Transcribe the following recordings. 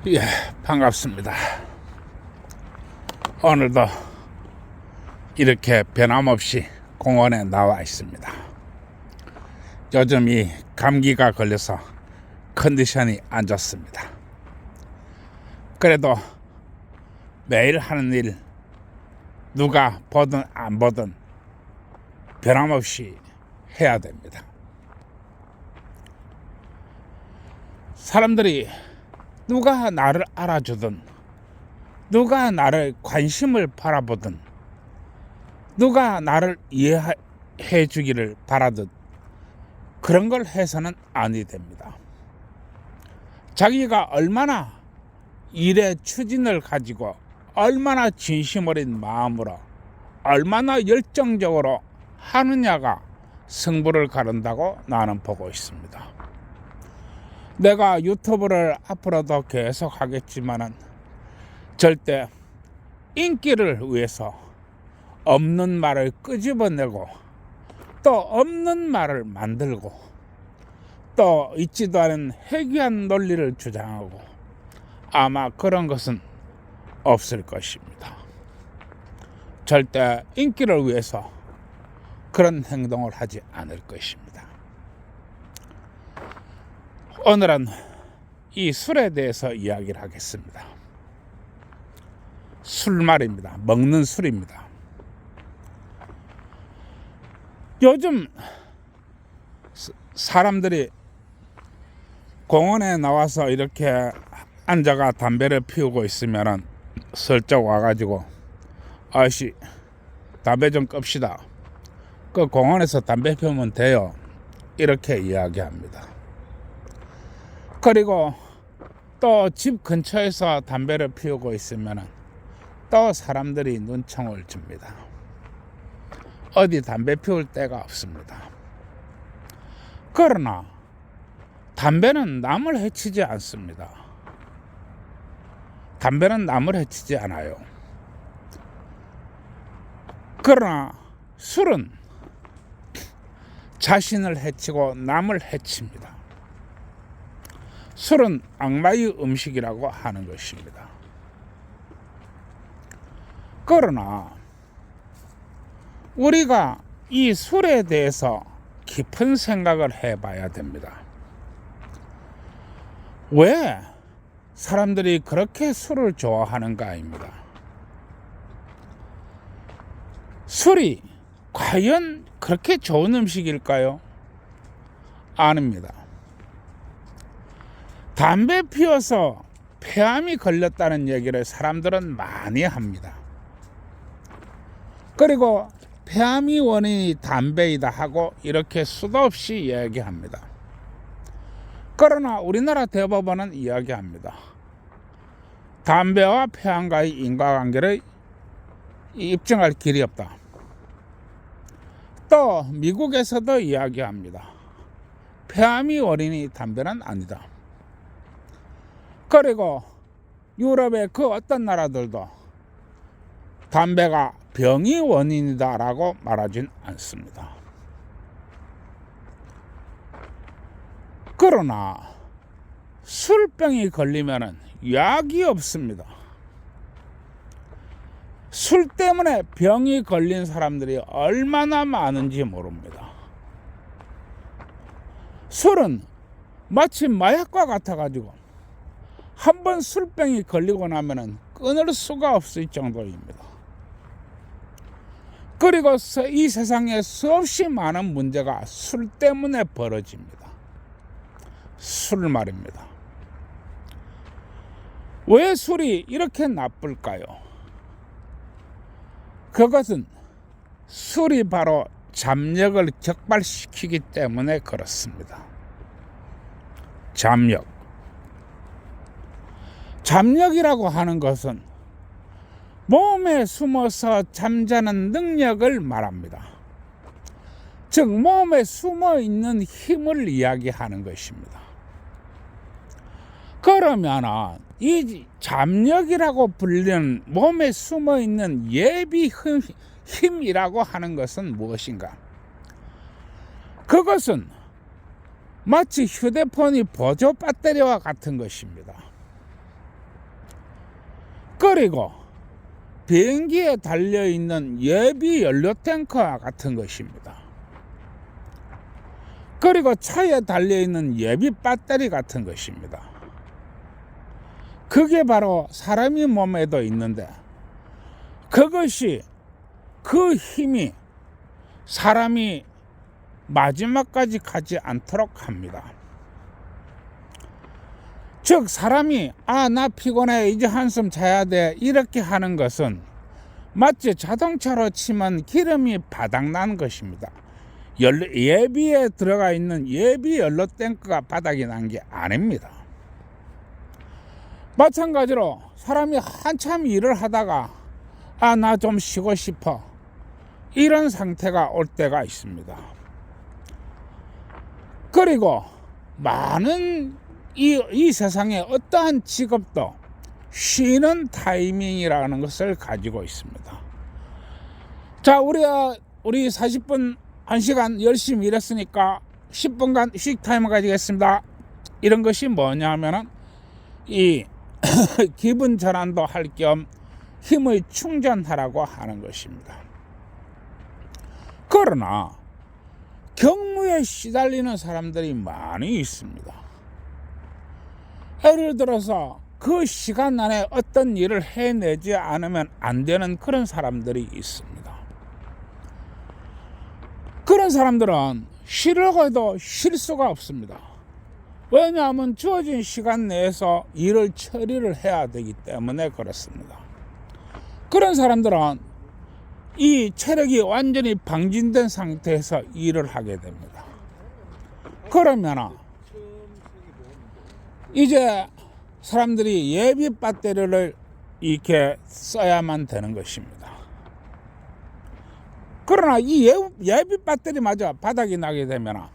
예, 반갑습니다. 오늘도 이렇게 변함없이 공원에 나와 있습니다. 요즘 이 감기가 걸려서 컨디션이 안 좋습니다. 그래도 매일 하는 일 누가 보든 안 보든 변함없이 해야 됩니다. 사람들이 누가 나를 알아주든 누가 나를 관심을 바라보든 누가 나를 이해해 주기를 바라듯 그런 걸 해서는 아니 됩니다. 자기가 얼마나 일의 추진을 가지고 얼마나 진심 어린 마음으로 얼마나 열정적으로 하느냐가 승부를 가른다고 나는 보고 있습니다. 내가 유튜브를 앞으로도 계속 하겠지만은 절대 인기를 위해서 없는 말을 끄집어내고 또 없는 말을 만들고 또 있지도 않은 해괴한 논리를 주장하고 아마 그런 것은 없을 것입니다. 절대 인기를 위해서 그런 행동을 하지 않을 것입니다. 오늘은 이 술에 대해서 이야기를 하겠습니다. 술 말입니다. 먹는 술입니다. 요즘 사람들이 공원에 나와서 이렇게 앉아가 담배를 피우고 있으면 슬쩍 와가지고 아저씨 담배 좀 끕시다. 그 공원에서 담배 피우면 돼요. 이렇게 이야기합니다. 그리고 또 집 근처에서 담배를 피우고 있으면 또 사람들이 눈총을 줍니다. 어디 담배 피울 데가 없습니다. 그러나 담배는 남을 해치지 않습니다. 담배는 남을 해치지 않아요. 그러나 술은 자신을 해치고 남을 해칩니다. 술은 악마의 음식이라고 하는 것입니다. 그러나 우리가 이 술에 대해서 깊은 생각을 해봐야 됩니다. 왜 사람들이 그렇게 술을 좋아하는가입니다. 술이 과연 그렇게 좋은 음식일까요? 아닙니다. 담배 피워서 폐암이 걸렸다는 얘기를 사람들은 많이 합니다. 그리고 폐암이 원인이 담배이다 하고 이렇게 수도 없이 이야기합니다. 그러나 우리나라 대법원은 이야기합니다. 담배와 폐암과의 인과관계를 입증할 길이 없다. 또 미국에서도 이야기합니다. 폐암이 원인이 담배는 아니다. 그리고 유럽의 그 어떤 나라들도 담배가 병이 원인이다라고 말하진 않습니다. 그러나 술병이 걸리면 약이 없습니다. 술 때문에 병이 걸린 사람들이 얼마나 많은지 모릅니다. 술은 마치 마약과 같아가지고 한번 술병이 걸리고 나면 끊을 수가 없을 정도입니다. 그리고 이 세상에 수없이 많은 문제가 술 때문에 벌어집니다. 술 말입니다. 왜 술이 이렇게 나쁠까요? 그것은 술이 바로 잡력을 격발시키기 때문에 그렇습니다. 잡력이라고 하는 것은 몸에 숨어서 잠자는 능력을 말합니다. 즉 몸에 숨어있는 힘을 이야기하는 것입니다. 그러면 이 잡력이라고 불리는 몸에 숨어있는 예비 힘이라고 하는 것은 무엇인가? 그것은 마치 휴대폰이 보조 배터리와 같은 것입니다. 그리고 비행기에 달려있는 예비 연료 탱크와 같은 것입니다. 그리고 차에 달려있는 예비 배터리 같은 것입니다. 그게 바로 사람의 몸에도 있는데 그것이 그 힘이 사람이 마지막까지 가지 않도록 합니다. 즉 사람이 나 피곤해 이제 한숨 자야 돼 이렇게 하는 것은 마치 자동차로 치면 기름이 바닥난 것입니다. 예비에 들어가 있는 예비 연료 탱크가 바닥이 난 게 아닙니다. 마찬가지로 사람이 한참 일을 하다가 나 좀 쉬고 싶어 이런 상태가 올 때가 있습니다. 그리고 많은 이 세상에 어떠한 직업도 쉬는 타이밍이라는 것을 가지고 있습니다. 자, 우리 40분 1시간 열심히 일했으니까 10분간 휴식 타임을 가지겠습니다. 이런 것이 뭐냐면은 이 기분 전환도 할 겸 힘의 충전하라고 하는 것입니다. 그러나 경무에 시달리는 사람들이 많이 있습니다. 예를 들어서 그 시간 안에 어떤 일을 해내지 않으면 안 되는 그런 사람들이 있습니다. 그런 사람들은 쉬려고 해도 쉴 수가 없습니다. 왜냐하면 주어진 시간 내에서 일을 처리를 해야 되기 때문에 그렇습니다. 그런 사람들은 이 체력이 완전히 방진된 상태에서 일을 하게 됩니다. 그러면 이제 사람들이 예비 배터리를 이렇게 써야만 되는 것입니다. 그러나 이 예비 배터리마저 바닥이 나게 되면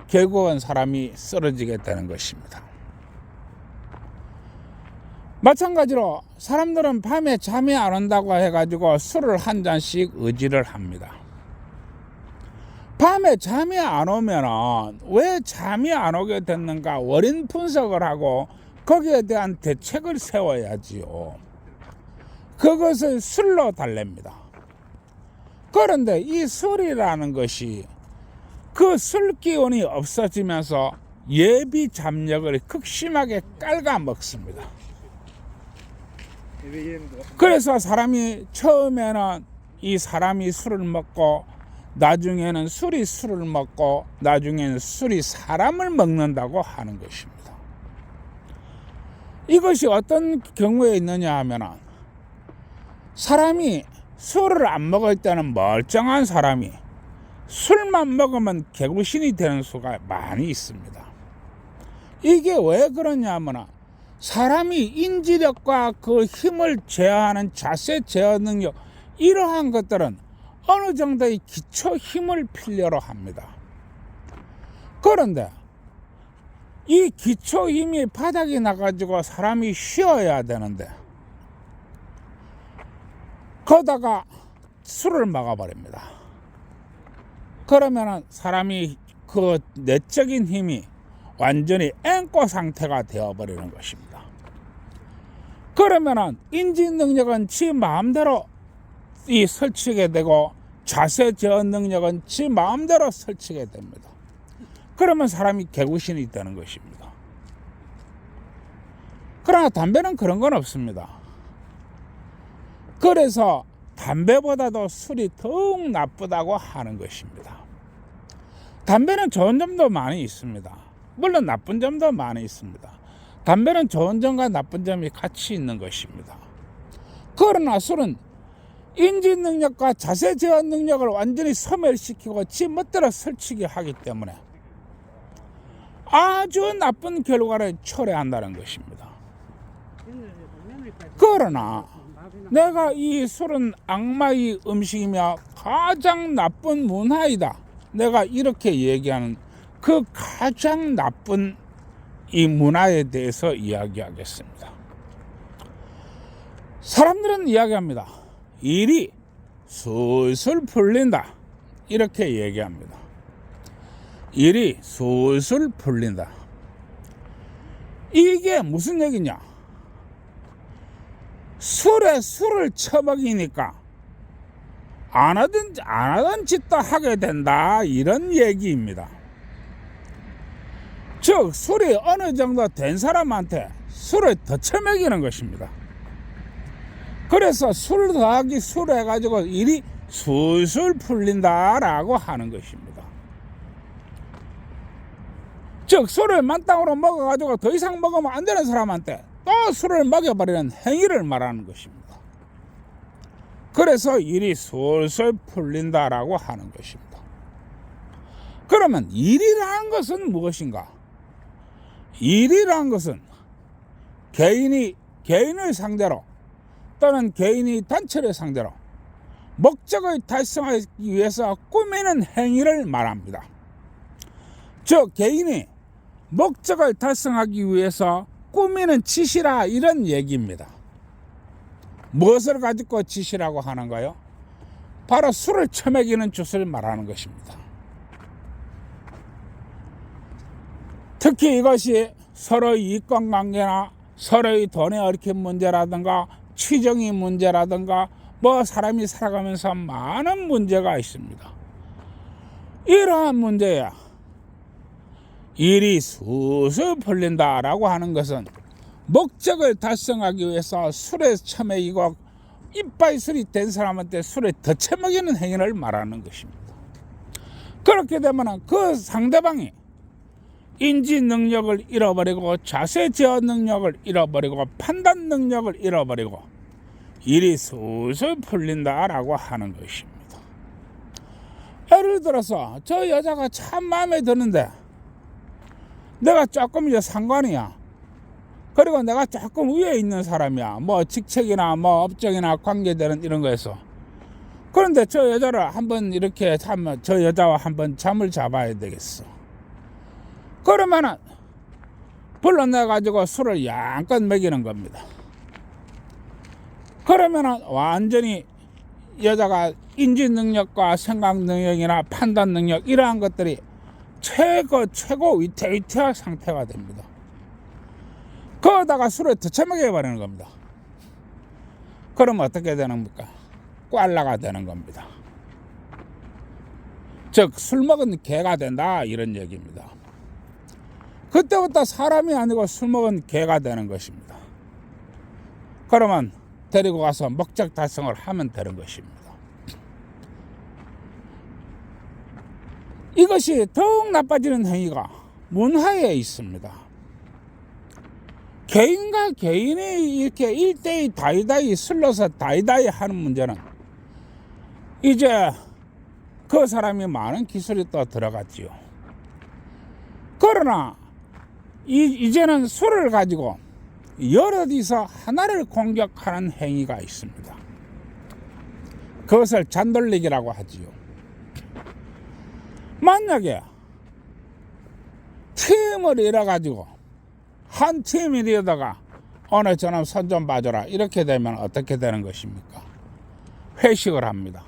결국은 사람이 쓰러지게 되는 것입니다. 마찬가지로 사람들은 밤에 잠이 안 온다고 해가지고 술을 한 잔씩 의지를 합니다. 밤에 잠이 안 오면 왜 잠이 안 오게 됐는가 원인 분석을 하고 거기에 대한 대책을 세워야지요. 그것을 술로 달랩니다. 그런데 이 술이라는 것이 그 술 기운이 없어지면서 예비 잡력을 극심하게 깔아먹습니다. 그래서 사람이 처음에는 이 사람이 술을 먹고 나중에는 술이 술을 먹고 나중에는 술이 사람을 먹는다고 하는 것입니다. 이것이 어떤 경우에 있느냐 하면 사람이 술을 안 먹을 때는 멀쩡한 사람이 술만 먹으면 개구신이 되는 수가 많이 있습니다. 이게 왜 그러냐 하면 사람이 인지력과 그 힘을 제어하는 자세 제어 능력 이러한 것들은 어느 정도의 기초 힘을 필요로 합니다. 그런데 이 기초 힘이 바닥이 나가지고 사람이 쉬어야 되는데 거다가 술을 막아버립니다. 그러면 사람이 그 내적인 힘이 완전히 앵꼬 상태가 되어버리는 것입니다. 그러면 인지 능력은 지 마음대로 설치게 되고 자세 제어 능력은 지 마음대로 설치게 됩니다. 그러면 사람이 개구신이 되는 것입니다. 그러나 담배는 그런 건 없습니다. 그래서 담배보다도 술이 더욱 나쁘다고 하는 것입니다. 담배는 좋은 점도 많이 있습니다. 물론 나쁜 점도 많이 있습니다. 담배는 좋은 점과 나쁜 점이 같이 있는 것입니다. 그러나 술은 인지 능력과 자세 제어 능력을 완전히 소멸시키고 지 멋대로 설치게 하기 때문에 아주 나쁜 결과를 초래한다는 것입니다. 그러나 내가 이 술은 악마의 음식이며 가장 나쁜 문화이다. 내가 이렇게 얘기하는 그 가장 나쁜 이 문화에 대해서 이야기하겠습니다. 사람들은 이야기합니다. 일이 술술 풀린다. 이렇게 얘기합니다. 일이 술술 풀린다. 이게 무슨 얘기냐? 술에 술을 처먹이니까 안 하던 짓도 하게 된다, 이런 얘기입니다. 즉 술이 어느 정도 된 사람한테 술을 더 처먹이는 것입니다. 그래서 술 더하기 술 해가지고 일이 술술 풀린다라고 하는 것입니다. 즉 술을 만땅으로 먹어가지고 더 이상 먹으면 안 되는 사람한테 또 술을 먹여버리는 행위를 말하는 것입니다. 그래서 일이 술술 풀린다라고 하는 것입니다. 그러면 일이라는 것은 무엇인가? 일이라는 것은 개인을 상대로 또는 개인이 단체를 상대로 목적을 달성하기 위해서 꾸미는 행위를 말합니다. 즉 개인이 목적을 달성하기 위해서 꾸미는 짓이라, 이런 얘기입니다. 무엇을 가지고 짓이라고 하는가요? 바로 술을 처먹이는 짓을 말하는 것입니다. 특히 이것이 서로의 이권관계나 서로의 돈에 얽힌 문제라든가 취정의 문제라든가 사람이 살아가면서 많은 문제가 있습니다. 이러한 문제야 일이 술술 풀린다라고 하는 것은 목적을 달성하기 위해서 술에 처먹이고 이빨 술이 된 사람한테 술에 더 처먹이는 행위를 말하는 것입니다. 그렇게 되면 그 상대방이 인지 능력을 잃어버리고 자세 제어 능력을 잃어버리고 판단 능력을 잃어버리고 일이 술술 풀린다라고 하는 것입니다. 예를 들어서 저 여자가 참 마음에 드는데 내가 조금 이제 상관이야. 그리고 내가 조금 위에 있는 사람이야. 직책이나 업적이나 관계되는 이런 거에서. 그런데 저 여자를 한번 이렇게 저 여자와 한번 잠을 잡아야 되겠어. 그러면은 불러내가지고 술을 양껏 먹이는 겁니다. 그러면은 완전히 여자가 인지 능력과 생각 능력이나 판단 능력 이러한 것들이 최고 위태위태한 상태가 됩니다. 거기다가 술을 더 처먹여버리는 겁니다. 그럼 어떻게 되는 겁니까? 꽐라가 되는 겁니다. 즉 술 먹은 개가 된다, 이런 얘기입니다. 그때부터 사람이 아니고 술 먹은 개가 되는 것입니다. 그러면 데리고 가서 목적 달성을 하면 되는 것입니다. 이것이 더욱 나빠지는 행위가 문화에 있습니다. 개인과 개인이 이렇게 1대2 다이다이 슬러서 다이다이 하는 문제는 이제 그 사람이 많은 기술이 또 들어갔지요. 그러나 이제는 술을 가지고 여럿이서 하나를 공격하는 행위가 있습니다. 그것을 잔돌리기라고 하지요. 만약에 팀을 이뤄가지고 한 팀이 되다가 오늘 저놈 손 좀 봐줘라 이렇게 되면 어떻게 되는 것입니까? 회식을 합니다.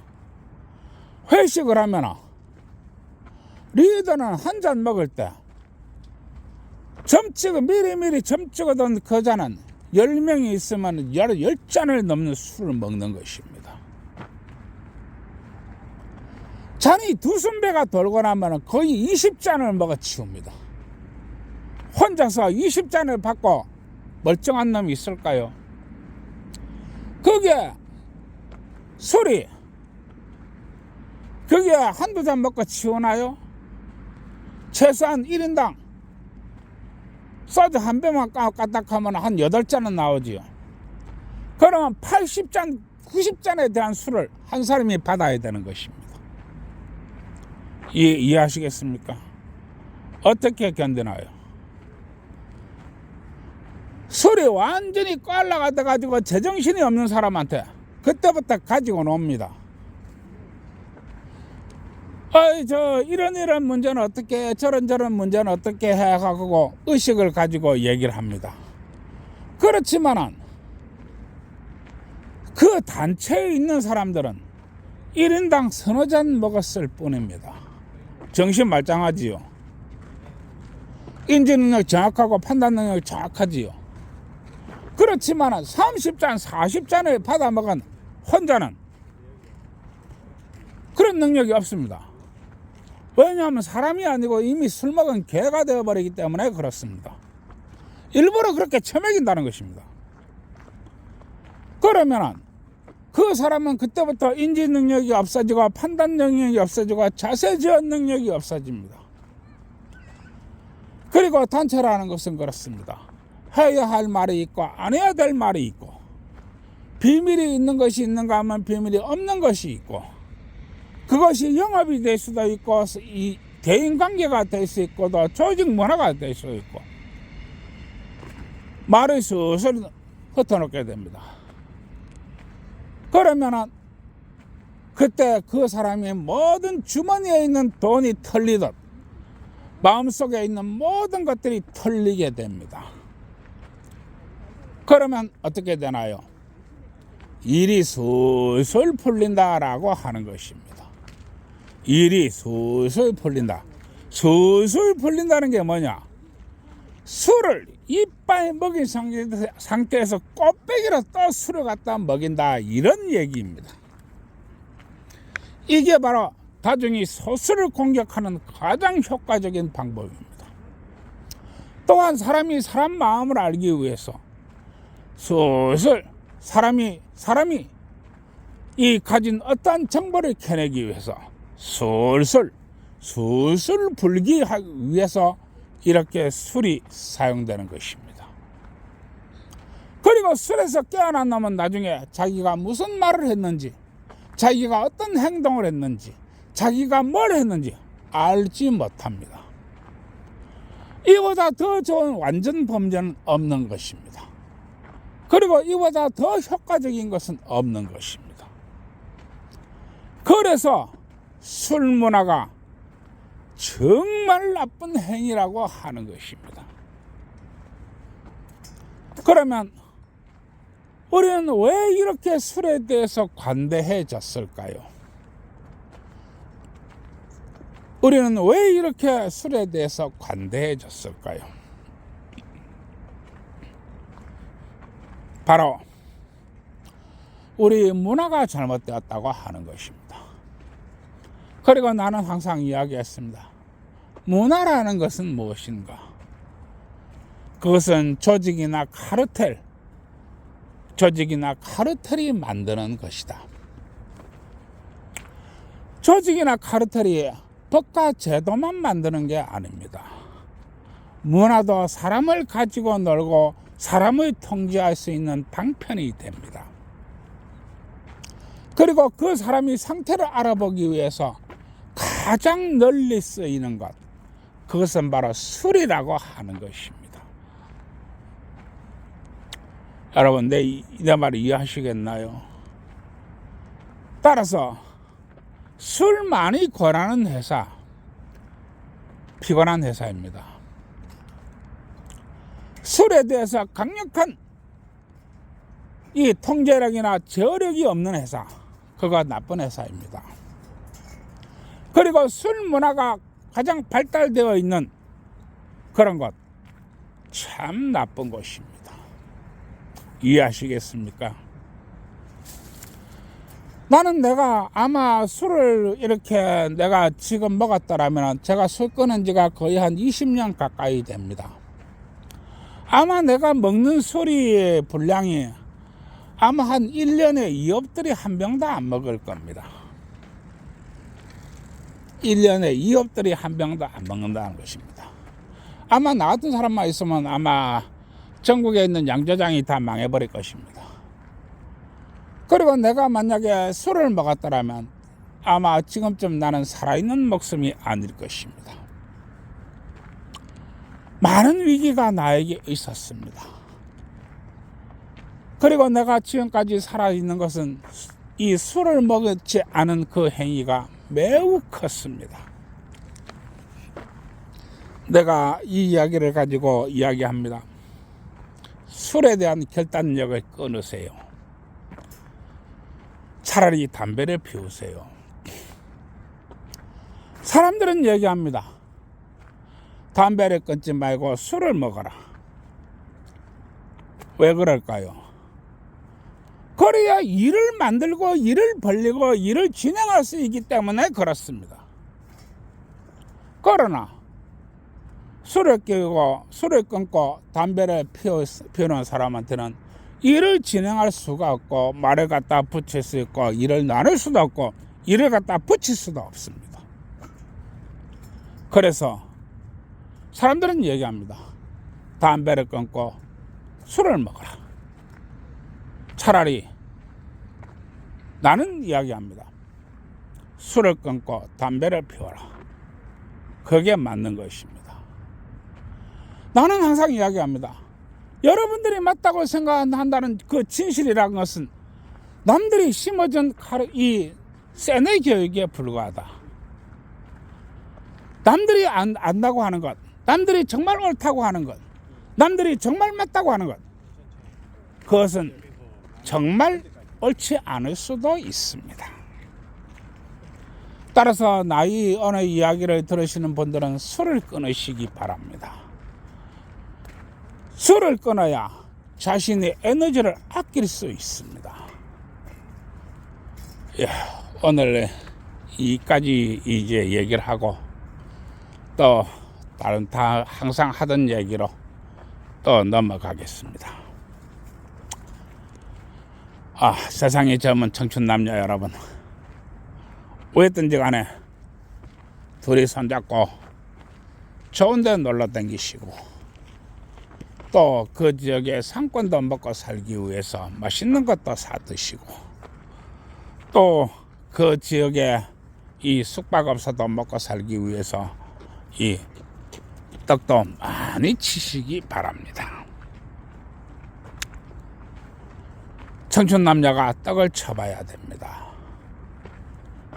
회식을 하면 리더는 한 잔 먹을 때 미리미리 점 찍어둔 그 잔은 10명이 있으면 10잔을 넘는 술을 먹는 것입니다. 잔이 2순배가 돌고 나면 거의 20잔을 먹어 치웁니다. 혼자서 20잔을 받고 멀쩡한 놈이 있을까요? 그게 술이 그게 한두 잔 먹고 치우나요? 최소한 1인당 소주 한 병만 까딱하면 한 8잔은 나오지요. 그러면 80잔, 90잔에 대한 술을 한 사람이 받아야 되는 것입니다. 이해하시겠습니까? 어떻게 견디나요? 술이 완전히 꽐라가 돼가지고 제정신이 없는 사람한테 그때부터 가지고 놉니다. 이런 문제는 어떻게, 저런 문제는 어떻게 해가지고 의식을 가지고 얘기를 합니다. 그렇지만은 그 단체에 있는 사람들은 1인당 서너 잔 먹었을 뿐입니다. 정신 말짱하지요. 인지 능력 정확하고 판단 능력 정확하지요. 그렇지만 30잔 40잔을 받아먹은 혼자는 그런 능력이 없습니다. 왜냐하면 사람이 아니고 이미 술 먹은 개가 되어버리기 때문에 그렇습니다. 일부러 그렇게 처먹인다는 것입니다. 그러면 그 사람은 그때부터 인지 능력이 없어지고 판단 능력이 없어지고 자세 지원 능력이 없어집니다. 그리고 단체라는 것은 그렇습니다. 해야 할 말이 있고 안 해야 될 말이 있고, 비밀이 있는 것이 있는가 하면 비밀이 없는 것이 있고, 그것이 영업이 될 수도 있고 이 대인관계가 될 수 있고 또 조직 문화가 될 수 있고, 말을 슬슬 흩어놓게 됩니다. 그러면은 그때 그 사람이 모든 주머니에 있는 돈이 털리듯 마음속에 있는 모든 것들이 털리게 됩니다. 그러면 어떻게 되나요? 일이 술술 풀린다라고 하는 것입니다. 일이 술술 풀린다. 술술 풀린다는 게 뭐냐? 술을 이빨 먹인 상태에서 꽃배기로 또 술을 갖다 먹인다, 이런 얘기입니다. 이게 바로 다중이 소수를 공격하는 가장 효과적인 방법입니다. 또한 사람이 사람 마음을 알기 위해서 슬슬 사람이 이 가진 어떠한 정보를 캐내기 위해서 술술 불기 위해서 이렇게 술이 사용되는 것입니다. 그리고 술에서 깨어난 놈은 나중에 자기가 무슨 말을 했는지, 자기가 어떤 행동을 했는지, 자기가 뭘 했는지 알지 못합니다. 이보다 더 좋은 완전 범죄는 없는 것입니다. 그리고 이보다 더 효과적인 것은 없는 것입니다. 그래서 술 문화가 정말 나쁜 행위라고 하는 것입니다. 그러면 우리는 왜 이렇게 술에 대해서 관대해졌을까요? 우리는 왜 이렇게 술에 대해서 관대해졌을까요? 바로 우리 문화가 잘못되었다고 하는 것입니다. 그리고 나는 항상 이야기했습니다. 문화라는 것은 무엇인가? 그것은 조직이나 카르텔이 만드는 것이다. 조직이나 카르텔이 법과 제도만 만드는 게 아닙니다. 문화도 사람을 가지고 놀고 사람을 통제할 수 있는 방편이 됩니다. 그리고 그 사람이 상태를 알아보기 위해서 가장 널리 쓰이는 것, 그것은 바로 술이라고 하는 것입니다. 여러분, 내 말을 이해하시겠나요? 따라서 술 많이 권하는 회사, 피곤한 회사입니다. 술에 대해서 강력한 이 통제력이나 제어력이 없는 회사, 그거 나쁜 회사입니다. 그리고 술 문화가 가장 발달되어 있는 그런 것, 참 나쁜 것입니다. 이해하시겠습니까? 나는 내가 아마 술을 이렇게 내가 지금 먹었더라면 제가 술 끊은 지가 거의 한 20년 가까이 됩니다. 아마 내가 먹는 술의 분량이 아마 한 1년에 2업들이 한 병도 안 먹을 겁니다. 1년에 2업들이 한 병도 안 먹는다는 것입니다. 아마 나 같은 사람만 있으면 아마 전국에 있는 양조장이 다 망해버릴 것입니다. 그리고 내가 만약에 술을 먹었더라면 아마 지금쯤 나는 살아있는 목숨이 아닐 것입니다. 많은 위기가 나에게 있었습니다. 그리고 내가 지금까지 살아있는 것은 이 술을 먹지 않은 그 행위가 매우 컸습니다. 내가 이 이야기를 가지고 이야기합니다. 술에 대한 결단력을 끊으세요. 차라리 담배를 피우세요. 사람들은 얘기합니다. 담배를 끊지 말고 술을 먹어라. 왜 그럴까요? 그래야 일을 만들고 일을 벌리고 일을 진행할 수 있기 때문에 그렇습니다. 그러나 술을 끼고 술을 끊고 담배를 피우는 사람한테는 일을 진행할 수가 없고 말을 갖다 붙일 수 있고 일을 나눌 수도 없고 일을 갖다 붙일 수도 없습니다. 그래서 사람들은 얘기합니다. 담배를 끊고 술을 먹어라. 차라리 나는 이야기합니다. 술을 끊고 담배를 피워라. 그게 맞는 것입니다. 나는 항상 이야기합니다. 여러분들이 맞다고 생각한다는 그 진실이라는 것은 남들이 심어준 이 세뇌 교육에 불과하다. 남들이 안다고 하는 것, 남들이 정말 옳다고 하는 것, 남들이 정말 맞다고 하는 것, 그것은 정말 옳지 않을 수도 있습니다. 따라서 나의 어느 이야기를 들으시는 분들은 술을 끊으시기 바랍니다. 술을 끊어야 자신의 에너지를 아낄 수 있습니다. 오늘 이까지 이제 얘기를 하고 또 다른 다 항상 하던 얘기로 또 넘어가겠습니다. 세상의 젊은 청춘 남녀 여러분, 어쨌든지 간에 둘이 손잡고 좋은 데 놀러 다니시고 또 그 지역에 상권도 먹고 살기 위해서 맛있는 것도 사 드시고 또 그 지역에 이 숙박업소도 먹고 살기 위해서 이 떡도 많이 치시기 바랍니다. 청춘 남녀가 떡을 쳐봐야 됩니다.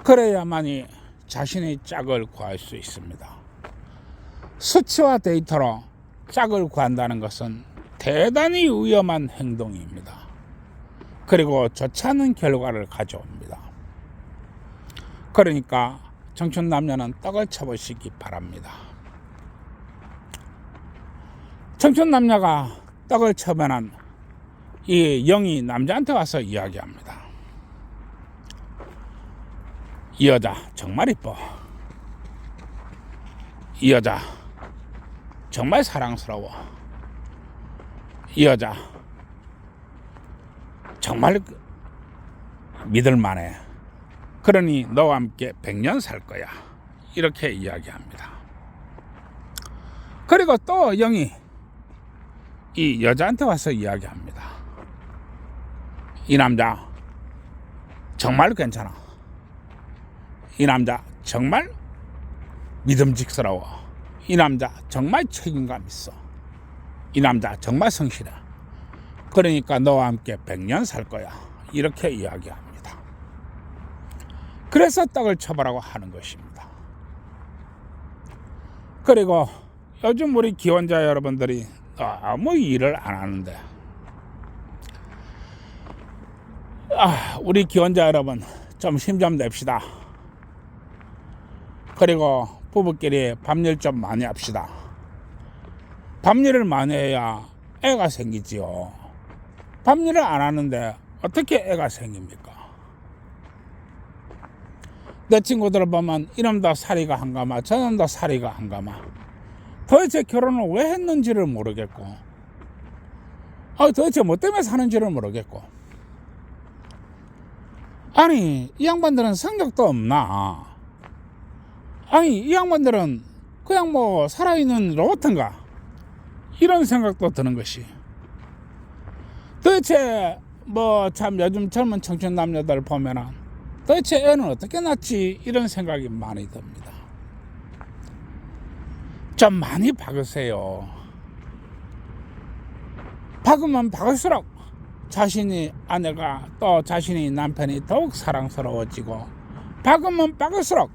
그래야만이 자신의 짝을 구할 수 있습니다. 수치와 데이터로 짝을 구한다는 것은 대단히 위험한 행동입니다. 그리고 좋지 않은 결과를 가져옵니다. 그러니까 청춘 남녀는 떡을 쳐보시기 바랍니다. 청춘 남녀가 떡을 쳐면은 이 영이 남자한테 와서 이야기합니다. 이 여자 정말 이뻐. 이 여자 정말 사랑스러워. 이 여자 정말 믿을만해. 그러니 너와 함께 100년 살 거야. 이렇게 이야기합니다. 그리고 또 영이 이 여자한테 와서 이야기합니다. 이 남자 정말 괜찮아. 이 남자 정말 믿음직스러워. 이 남자 정말 책임감 있어. 이 남자 정말 성실해. 그러니까 너와 함께 100년 살 거야. 이렇게 이야기합니다. 그래서 떡을 쳐보라고 하는 것입니다. 그리고 요즘 우리 기혼자 여러분들이 아무 일을 안 하는데 우리 기혼자 여러분 좀 힘 좀 냅시다. 그리고 부부끼리 밥일 좀 많이 합시다. 밥일을 많이 해야 애가 생기지요. 밥일을 안 하는데 어떻게 애가 생깁니까? 내 친구들 보면 이놈도 사리가 한가마 저놈도 사리가 한가마. 도대체 결혼을 왜 했는지를 모르겠고 도대체 뭐 때문에 사는지를 모르겠고 아니 이 양반들은 성격도 없나? 아니 이 양반들은 그냥 뭐 살아있는 로봇인가? 이런 생각도 드는 것이 도대체 뭐 참 요즘 젊은 청춘 남녀들 보면은 도대체 애는 어떻게 낳지? 이런 생각이 많이 듭니다. 좀 많이 박으세요. 박으면 박을수록 자신이 아내가 또 자신이 남편이 더욱 사랑스러워지고 박으면 박을수록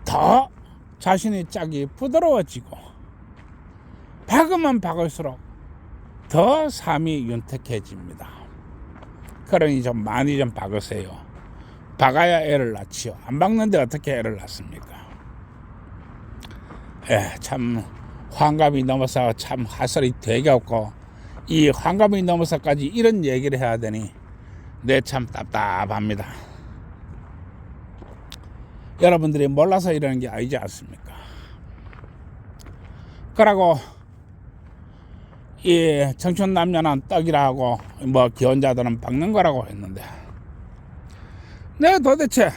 더 자신의 짝이 부드러워지고 박으면 박을수록 더 삶이 윤택해집니다. 그러니 좀 많이 좀 박으세요. 박아야 애를 낳지요. 안 박는데 어떻게 애를 낳습니까? 참 환갑이 넘어서 참 하설이 되게 없고 이 환갑이 넘어서까지 이런 얘기를 해야 되니 내 참 답답합니다. 여러분들이 몰라서 이러는 게 아니지 않습니까? 그러고 이 청춘 남녀는 떡이라고 뭐 기혼자들은 박는 거라고 했는데 내가 도대체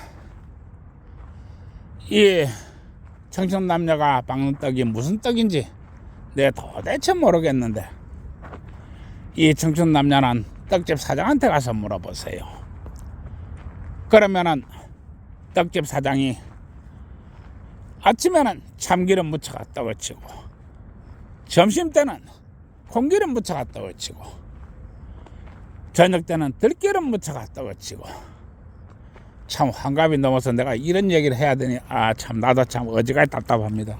이 청춘 남녀가 박는 떡이 무슨 떡인지 내가 도대체 모르겠는데 이 청춘 남녀는 떡집 사장한테 가서 물어보세요. 그러면은 떡집 사장이 아침에는 참기름 묻혀가 떡을 치고 점심 때는 콩기름 묻혀가 떡을 치고 저녁 때는 들기름 묻혀가 떡을 치고 참 환갑이 넘어서 내가 이런 얘기를 해야 되니 참 나도 참 어지간히 답답합니다.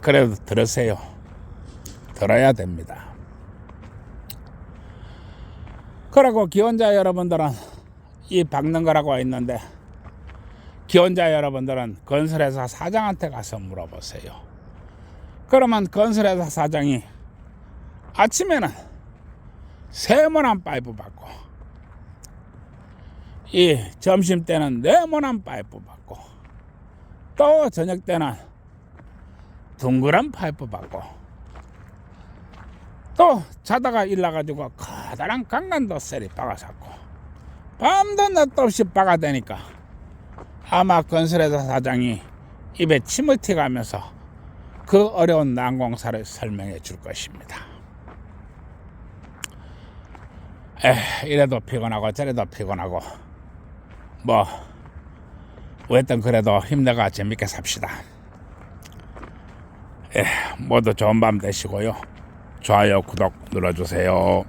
그래도 들으세요. 들어야 됩니다. 그리고 기혼자 여러분들은 이 박는 거라고 했는데 기혼자 여러분들은 건설회사 사장한테 가서 물어보세요. 그러면 건설회사 사장이 아침에는 세모난 파이프 받고 이 점심 때는 네모난 파이프 받고 또 저녁 때는 둥그런 파이프 받고 또 자다가 일나가지고 커다란 강간도 셀이 박아샀고 밤도 낮도 없이 박아대니까 아마 건설회사 사장이 입에 침을 튀가면서 그 어려운 난공사를 설명해 줄 것입니다. 이래도 피곤하고 저래도 피곤하고 뭐 어쨌든 그래도 힘내가 재밌게 삽시다. 모두 좋은 밤 되시고요. 좋아요 구독 눌러주세요.